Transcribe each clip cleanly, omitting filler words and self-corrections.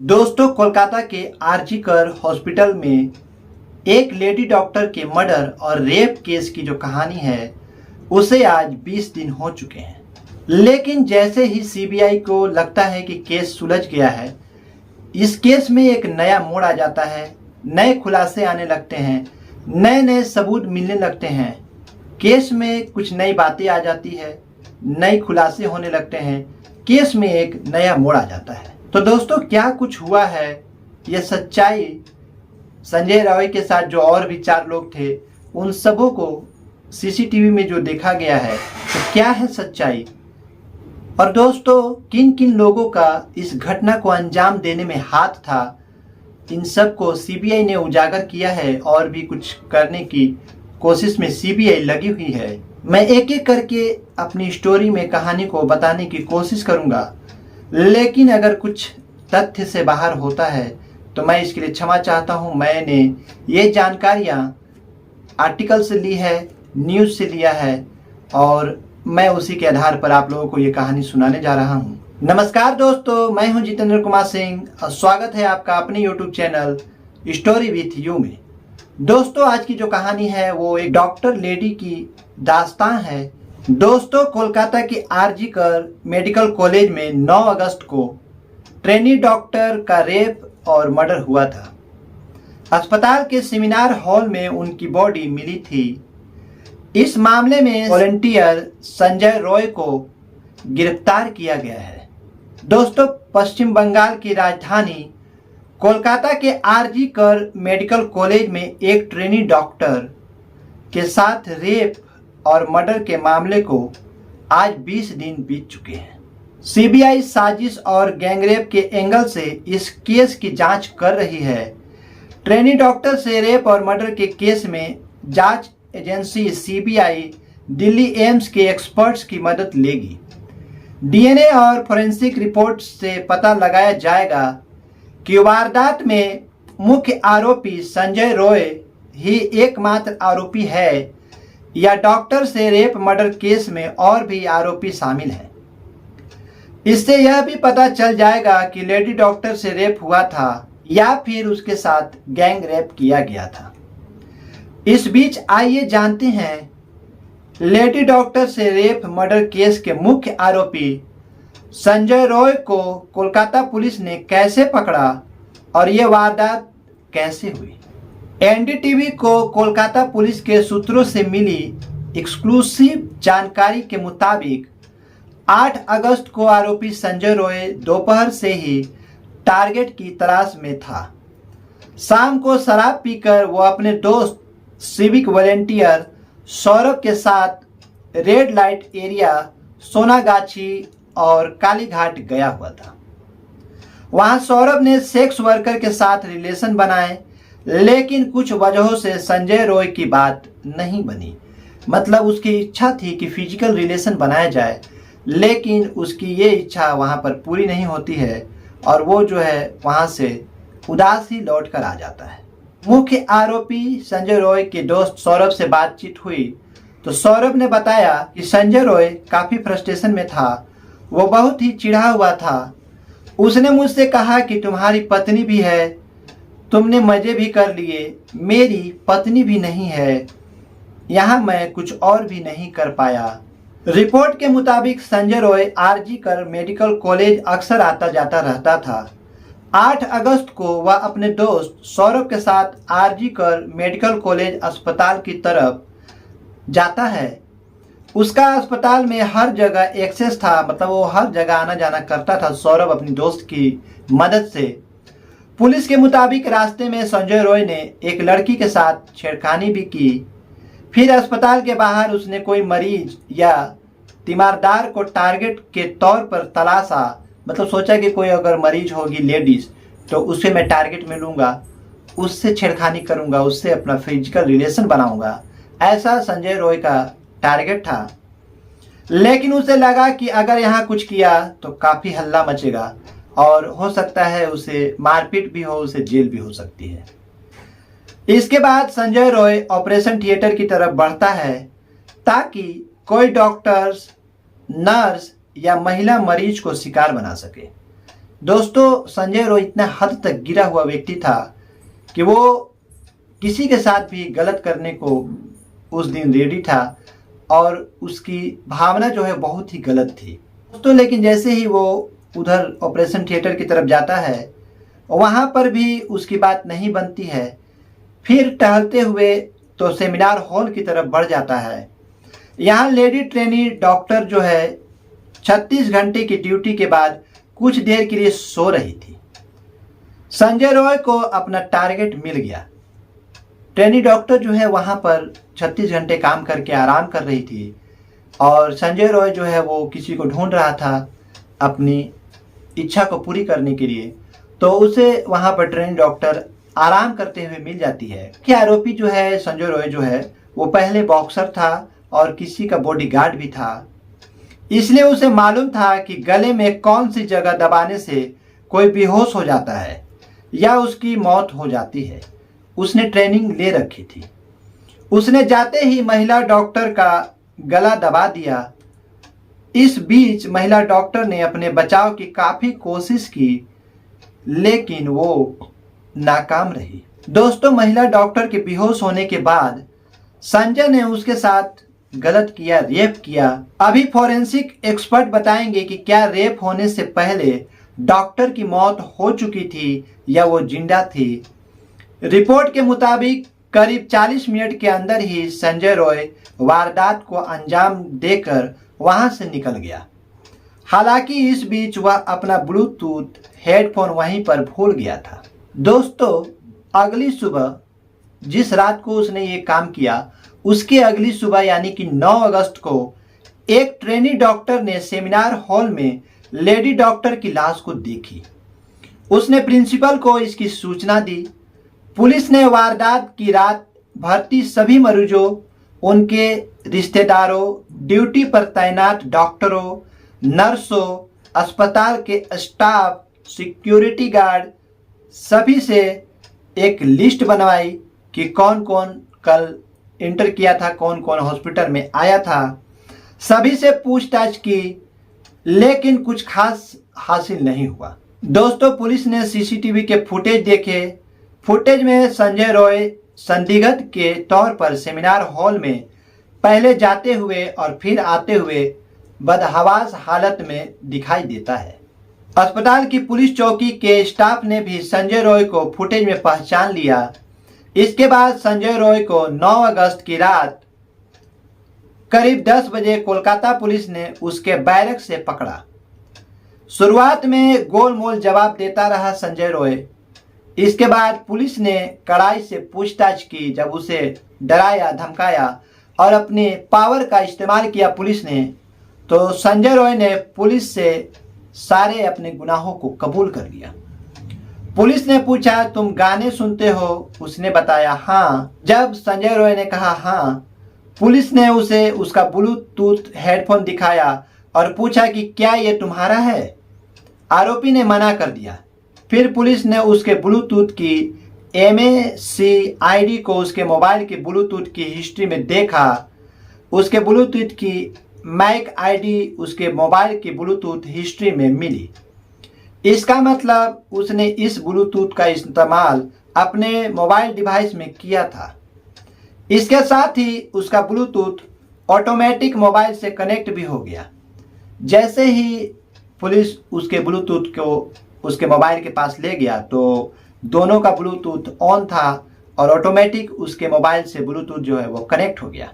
दोस्तों, कोलकाता के आरजी कर हॉस्पिटल में एक लेडी डॉक्टर के मर्डर और रेप केस की जो कहानी है उसे आज 20 दिन हो चुके हैं। लेकिन जैसे ही सीबीआई को लगता है कि केस सुलझ गया है, इस केस में एक नया मोड़ आ जाता है, नए खुलासे आने लगते हैं, नए नए सबूत मिलने लगते हैं। केस में कुछ नई बातें आ जाती है, नए खुलासे होने लगते हैं, केस में एक नया मोड़ आ जाता है। तो दोस्तों, क्या कुछ हुआ है, यह सच्चाई संजय रॉय के साथ जो और भी 4 लोग थे उन सबों को सीसीटीवी में जो देखा गया है, तो क्या है सच्चाई, और दोस्तों किन किन लोगों का इस घटना को अंजाम देने में हाथ था, इन सब को सीबीआई ने उजागर किया है और भी कुछ करने की कोशिश में सीबीआई लगी हुई है। मैं एक एक करके अपनी स्टोरी में कहानी को बताने की कोशिश करूंगा, लेकिन अगर कुछ तथ्य से बाहर होता है तो मैं इसके लिए क्षमा चाहता हूं। मैंने ये जानकारियां आर्टिकल से ली है, न्यूज़ से लिया है, और मैं उसी के आधार पर आप लोगों को ये कहानी सुनाने जा रहा हूं। नमस्कार दोस्तों, मैं हूं जितेंद्र कुमार सिंह और स्वागत है आपका अपने YouTube channel story with you में। दोस्तों, आज की जो कहानी है वो एक डॉक्टर लेडी की दास्तान है। दोस्तों, कोलकाता के आरजी कर मेडिकल कॉलेज में 9 अगस्त को ट्रेनी डॉक्टर का रेप और मर्डर हुआ था। अस्पताल के सेमिनार हॉल में उनकी बॉडी मिली थी। इस मामले में वॉलंटियर संजय रॉय को गिरफ्तार किया गया है। दोस्तों, पश्चिम बंगाल की राजधानी कोलकाता के आरजी कर मेडिकल कॉलेज में एक ट्रेनी डॉक्टर के साथ रेप और मर्डर के मामले को आज 20 दिन बीत चुके हैं। सीबीआई साजिश और गैंगरेप के एंगल से इस केस की जांच कर रही है। ट्रेनी डॉक्टर से रेप और मर्डर के केस में जांच एजेंसी सीबीआई दिल्ली एम्स के एक्सपर्ट्स की मदद लेगी। डीएनए और फोरेंसिक रिपोर्ट से पता लगाया जाएगा कि वारदात में मुख्य आरोपी संजय रॉय ही एकमात्र आरोपी है या डॉक्टर से रेप मर्डर केस में और भी आरोपी शामिल हैं। इससे यह भी पता चल जाएगा कि लेडी डॉक्टर से रेप हुआ था या फिर उसके साथ गैंग रेप किया गया था। इस बीच आइए जानते हैं लेडी डॉक्टर से रेप मर्डर केस के मुख्य आरोपी संजय रॉय को कोलकाता पुलिस ने कैसे पकड़ा और ये वारदात कैसे हुई। एनडीटीवी को कोलकाता पुलिस के सूत्रों से मिली एक्सक्लूसिव जानकारी के मुताबिक 8 अगस्त को आरोपी संजय रॉय दोपहर से ही टारगेट की तलाश में था। शाम को शराब पीकर वो अपने दोस्त सिविक वॉलंटियर सौरभ के साथ रेड लाइट एरिया सोनागाछी और कालीघाट गया हुआ था। वहां सौरभ ने सेक्स वर्कर के साथ रिलेशन बनाए, लेकिन कुछ वजहों से संजय रॉय की बात नहीं बनी। मतलब उसकी इच्छा थी कि फिजिकल रिलेशन बनाया जाए, लेकिन उसकी ये इच्छा वहाँ पर पूरी नहीं होती है और वो जो है वहाँ से उदास ही लौट कर आ जाता है। मुख्य आरोपी संजय रॉय के दोस्त सौरभ से बातचीत हुई तो सौरभ ने बताया कि संजय रॉय काफ़ी फ्रस्ट्रेशन में था, वो बहुत ही चिढ़ा हुआ था। उसने मुझसे कहा कि तुम्हारी पत्नी भी है, तुमने मज़े भी कर लिए, मेरी पत्नी भी नहीं है, यहाँ मैं कुछ और भी नहीं कर पाया। रिपोर्ट के मुताबिक संजय रॉय आरजी कर मेडिकल कॉलेज अक्सर आता जाता रहता था। 8 अगस्त को वह अपने दोस्त सौरभ के साथ आरजी कर मेडिकल कॉलेज अस्पताल की तरफ जाता है। उसका अस्पताल में हर जगह एक्सेस था, मतलब वो हर जगह आना जाना करता था सौरभ अपनी दोस्त की मदद से। पुलिस के मुताबिक रास्ते में संजय रॉय ने एक लड़की के साथ छेड़खानी भी की। फिर अस्पताल के बाहर उसने कोई मरीज या तीमारदार को टारगेट के तौर पर तलाशा। मतलब सोचा कि कोई अगर मरीज होगी लेडीज तो उसे मैं टारगेट में लूँगा, उससे छेड़खानी करूँगा, उससे अपना फिजिकल रिलेशन बनाऊँगा। ऐसा संजय रॉय का टारगेट था। लेकिन उसे लगा कि अगर यहाँ कुछ किया तो काफ़ी हल्ला मचेगा और हो सकता है उसे मारपीट भी हो, उसे जेल भी हो सकती है। इसके बाद संजय रॉय ऑपरेशन थिएटर की तरफ बढ़ता है ताकि कोई डॉक्टर्स, नर्स या महिला मरीज को शिकार बना सके। दोस्तों, संजय रॉय इतना हद तक गिरा हुआ व्यक्ति था कि वो किसी के साथ भी गलत करने को उस दिन रेडी था और उसकी भावना जो है बहुत ही गलत थी दोस्तों। लेकिन जैसे ही वो उधर ऑपरेशन थिएटर की तरफ जाता है, वहाँ पर भी उसकी बात नहीं बनती है। फिर टहलते हुए तो सेमिनार हॉल की तरफ बढ़ जाता है। यहाँ लेडी ट्रेनी डॉक्टर जो है 36 घंटे की ड्यूटी के बाद कुछ देर के लिए सो रही थी। संजय रॉय को अपना टारगेट मिल गया। ट्रेनी डॉक्टर जो है वहाँ पर 36 घंटे काम करके आराम कर रही थी और संजय रॉय जो है वो किसी को ढूंढ रहा था अपनी इच्छा को पूरी करने के लिए। तो उसे वहाँ पर ट्रेनी डॉक्टर आराम करते हुए मिल जाती है कि आरोपी जो है संजय रॉय जो है वो पहले बॉक्सर था और किसी का बॉडीगार्ड भी था, इसलिए उसे मालूम था कि गले में कौन सी जगह दबाने से कोई बेहोश हो जाता है या उसकी मौत हो जाती है। उसने ट्रेनिंग ले रखी थी। उसने जाते ही महिला डॉक्टर का गला दबा दिया। इस बीच महिला डॉक्टर ने अपने बचाव की काफ़ी कोशिश की, लेकिन वो नाकाम रही। दोस्तों, महिला डॉक्टर के बेहोश होने के बाद संजय ने उसके साथ गलत किया, रेप किया। अभी फॉरेंसिक एक्सपर्ट बताएंगे कि क्या रेप होने से पहले डॉक्टर की मौत हो चुकी थी या वो जिंदा थी। रिपोर्ट के मुताबिक करीब 40 मिनट के अंदर ही संजय रॉय वारदात को अंजाम देकर वहां से निकल गया। हालांकि इस बीच वह अपना ब्लूटूथ हेडफोन वहीं पर भूल गया था। दोस्तों, अगली सुबह जिस रात को उसने ये काम किया, उसके अगली सुबह यानी कि 9 अगस्त को एक ट्रेनी डॉक्टर ने सेमिनार हॉल में लेडी डॉक्टर की लाश को देखी। उसने प्रिंसिपल को इसकी सूचना दी। पुलिस ने वारदात की रात भर्ती सभी मरीजों, उनके रिश्तेदारों, ड्यूटी पर तैनात डॉक्टरों, नर्सों, अस्पताल के स्टाफ, सिक्योरिटी गार्ड सभी से एक लिस्ट बनवाई कि कौन कौन कल इंटर किया था, कौन कौन हॉस्पिटल में आया था। सभी से पूछताछ की, लेकिन कुछ खास हासिल नहीं हुआ। दोस्तों, पुलिस ने सीसीटीवी के फुटेज देखे। फुटेज में संजय रॉय संदिग्ध के तौर पर सेमिनार हॉल में पहले जाते हुए और फिर आते हुए बदहवास हालत में दिखाई देता है। अस्पताल की पुलिस चौकी के स्टाफ ने भी संजय रॉय को फुटेज में पहचान लिया। इसके बाद संजय रॉय को 9 अगस्त की रात करीब 10 बजे कोलकाता पुलिस ने उसके बैरक से पकड़ा। शुरुआत में गोलमोल जवाब देता रहा संजय रॉय। इसके बाद पुलिस ने कड़ाई से पूछताछ की। जब उसे डराया, धमकाया और अपने पावर का इस्तेमाल किया पुलिस ने, तो संजय रॉय ने पुलिस से सारे अपने गुनाहों को कबूल कर लिया। पुलिस ने पूछा, तुम गाने सुनते हो? उसने बताया हाँ। जब संजय रॉय ने कहा हाँ, पुलिस ने उसे उसका ब्लूटूथ हेडफोन दिखाया और पूछा कि क्या ये तुम्हारा है? आरोपी ने मना कर दिया। फिर पुलिस ने उसके ब्लूटूथ की MAC ID को उसके मोबाइल के ब्लूटूथ की हिस्ट्री में देखा। उसके ब्लूटूथ की MAC ID उसके मोबाइल की ब्लूटूथ हिस्ट्री में मिली। इसका मतलब उसने इस ब्लूटूथ का इस्तेमाल अपने मोबाइल डिवाइस में किया था। इसके साथ ही उसका ब्लूटूथ ऑटोमेटिक मोबाइल से कनेक्ट भी हो गया। जैसे ही पुलिस उसके ब्लूटूथ को उसके मोबाइल के पास ले गया तो दोनों का ब्लूटूथ ऑन था और ऑटोमेटिक उसके मोबाइल से ब्लूटूथ जो है वो कनेक्ट हो गया।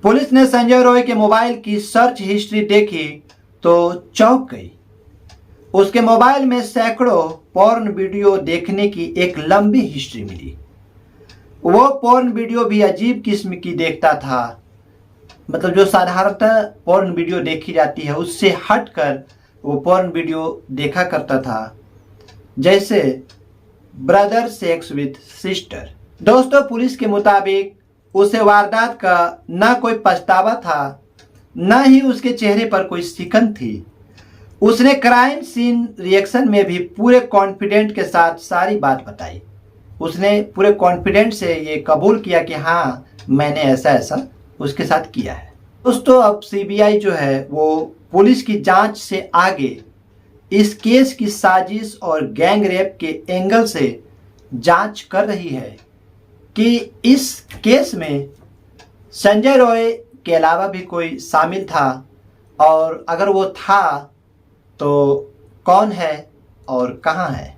पुलिस ने संजय रॉय के मोबाइल की सर्च हिस्ट्री देखी तो चौंक गई। उसके मोबाइल में सैकड़ों पॉर्न वीडियो देखने की एक लंबी हिस्ट्री मिली। वो पॉर्न वीडियो भी अजीब किस्म की देखता था। मतलब जो साधारणतः पॉर्न वीडियो देखी जाती है उससे हटकर वो पॉर्न वीडियो देखा करता था, जैसे ब्रदर सेक्स विथ सिस्टर। दोस्तों, पुलिस के मुताबिक उसे वारदात का ना कोई पछतावा था, ना ही उसके चेहरे पर कोई सिकन थी। उसने क्राइम सीन रिएक्शन में भी पूरे कॉन्फिडेंट के साथ सारी बात बताई। उसने पूरे कॉन्फिडेंट से ये कबूल किया कि हाँ, मैंने ऐसा ऐसा उसके साथ किया है। दोस्तों, अब CBI जो है वो पुलिस की जांच से आगे इस केस की साजिश और गैंग रेप के एंगल से जांच कर रही है कि इस केस में संजय रॉय के अलावा भी कोई शामिल था, और अगर वो था तो कौन है और कहां है।